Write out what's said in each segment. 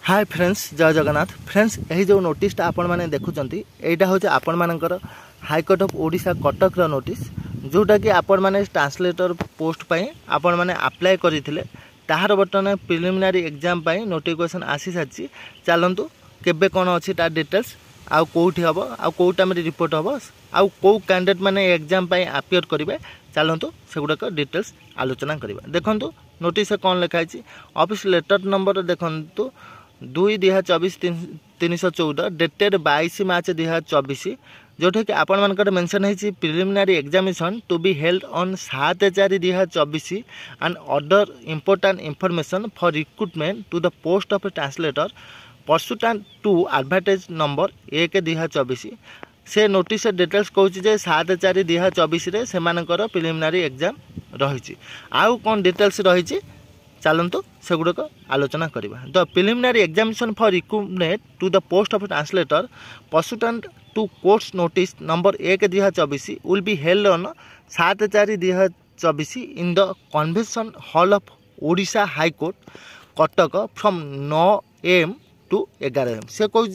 Hi friends, जय Jagannath. Friends, यही जो नोटिसटा आपण मैंने देखुंत यहाँ हूँ आपण मानकर high court of Odisha Cuttack notice जोटा कि आपण मैंने ट्रांसलेटर पोस्ट पाई आपण मैंने अप्लाई करते ताहार बर्तमान प्रिलिमिनारी एग्जाम पाई नोटिफिकेशन आसी सारी। चलतु केबे कौन अच्छी तार डिटेल्स आउ कौटी हम आउ कौ टाइम रिपोर्ट हम आउ कौ कैंडिडेट मैंने एग्जाम पाई अपियर करेंगे। चलतु सेगुड़ाक डिटेल्स आलोचना करवा। देखु नोटिस कौन लिखाई ऑफिस लेटर नंबर देखु 2/2024 डेटेड 22 मार्च 2024 जोटा कि आपण मानकर मेंशन है preliminary examination to be held on 7/4/2024 and other important information for recruitment to the post of translator pursuant to advertise number 1/2024। से नोटिस डिटेल्स कहूँ 7/4/2024 से प्रिलिमिनारी एग्जाम रही। आउ कौन डिटेल्स रही चलतु सेगुड़ाक आलोचना करवा। The preliminary examination for recruitment to the post of translator pursuant to course notice number 1/2024 will be held on 7/4/2024 in the convention hall of Odisha high court Cuttack from 9 AM to 11 AM। से कहूँ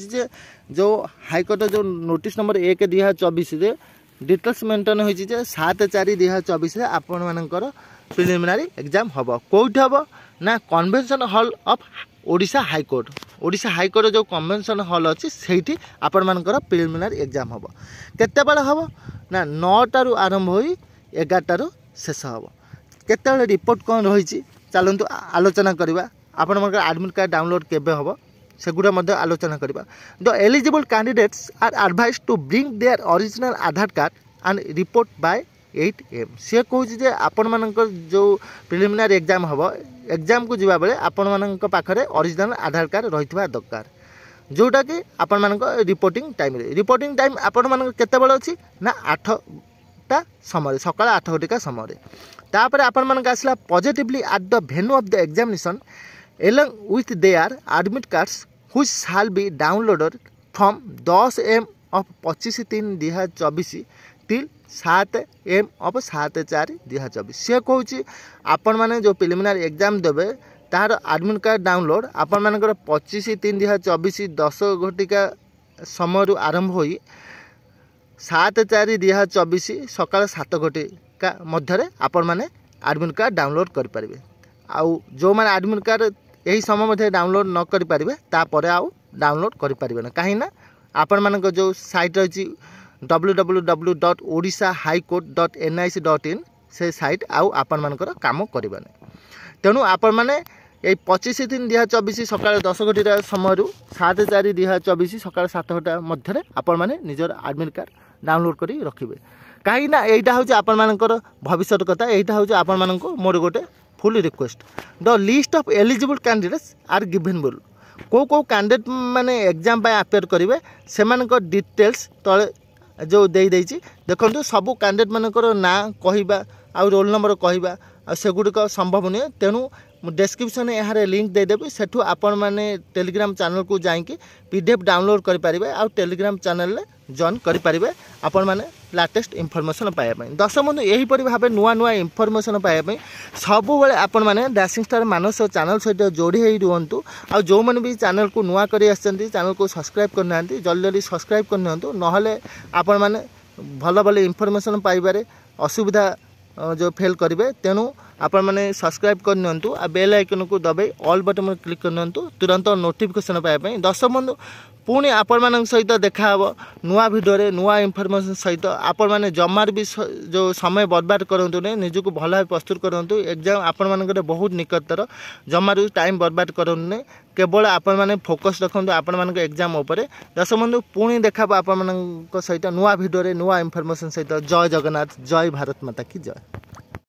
जो high court जो notice number 1/2024 details maintain होती 7/4/2024 आपण मानकर preliminary exam हम कौट हम ना convention hall of Odisha high court. Odisha high court जो कन्वेंशन हॉल अच्छी से आपण मानकर प्रिलिमिनारी एग्जाम हम केते बेला हम ना 9टारू आरंभ हो 11टारू शेष हम। केते रिपोर्ट कौन रही चलतु आलोचना करवा। आपण मानकर एडमिट कार्ड डाउनलोड केबे हम सेगुड़ा मध्य आलोचना करवा। The eligible candidates are advise to bring their original Aadhaar card and report by 8 AM। सी कहूँ आपण मानकर जो प्रिलिमिनारी एग्जाम हम एग्जाम को जीवा बेले आपण मानक पाखरे ओरिजिनल आधार कार्ड रही दरकार जोटा कि आपण मानक रिपोर्टिंग टाइम आपण मानक केते बेले अछि ना 8टा समय सकाळ 8 घटिका समय। तापर आपण मानक आसला positively at the venue of the examination along with their admit cards which shall be downloaded from 10 AM of 25/3/2024 till 7 AM of 7/4/2024। से कहूँ आपण मैंने जो प्रिलिमिनारी एग्जाम देवे तार एडमिट कार्ड डाउनलोड आपण मानकर 25/3/2024 10 घटिका समय आरंभ हो 7/4/2024 सकाळ 7 घटिका मध्य आपण मैंने एडमिट कार्ड डाउनलोड करें। आउ जो मैंने एडमिट कार्ड यही समय मध्य डाउनलोड न करें तापर आउ डाउनलोड करें ना कहीं आपण मानक जो साइट रही www.odishahighcourt.nic.in से साइट आउ आपण मानकर काम करवा। तेणु आपण मैंने 25/3/2024 सकाळ 10 घटिका समय 7/4/2024 सकाळ 7 घटा मध्य आपण मैंने निजर एडमिट कार्ड डाउनलोड कर रखिए। कहीं यहाँ हूँ आपण मानकर भविष्य कथा। यहाँ हूँ आपण मानक मोर गोटे full request the list of eligible candidates are given बोल कौ कैंडिडेट माने एग्जाम पाई अपेयर करेंगे से डिटेल्स तले जो देदेछि। देखो सबू कैंडिडेट मानकर ना कहवा आ रोल नंबर कहवा सेगुड़िक संभव नुहे। तेणु डिस्क्रिप्शन यार लिंक देदेवी सेठू आपण मैंने टेलीग्राम चैनल को जाइए PDF डाउनलोड करेंगे आ टेलीग्राम चैनल जॉइन करेंगे आपण मैंने लाटेस्ट इनफॉरमेशन पाइबापी। दर्शक बंधु यहीपरि भाव नुआ नुआ इनफॉरमेशन पाइबापी सबुबले आपण मैंने डैशिंग स्टार मानस चैनल सहित जोड़ी हो रुहतु। आ जो मैंने भी चैनल को नुआ कर चैनल को सब्सक्राइब करना जल्दी जल्दी सब्सक्राइब करनी ना आपण मैंने भल भल इनफॉरमेशन पाइबारे असुविधा जो फेल करेंगे। तेणु आपण मैंने सब्सक्राइब करनी आ बेल आइकन को दबाई ऑल बटन क्लिक करनी तुरंत नोटिफिकेशन पाइबापी। दर्शक बंधु पुणी आपण मान सहित देखा नुआ वीडियो नुआ इनफॉरमेशन सहित आपण मैंने जमार भी जो समय बर्बाद करूँ निजक भल भाव प्रस्तुत करूँ। एग्जाम आपण मान बहुत निकटतर जमार टाइम बर्बाद करूँ केवल आपण मैंने फोकस रखु आपण मान एग्जाम उपर। दर्शक बंधु पुणी देखा आपण मान सहित नुआ वीडियो नुआ इनफॉरमेशन सहित। जय जगन्नाथ, जय भारत माता की जय।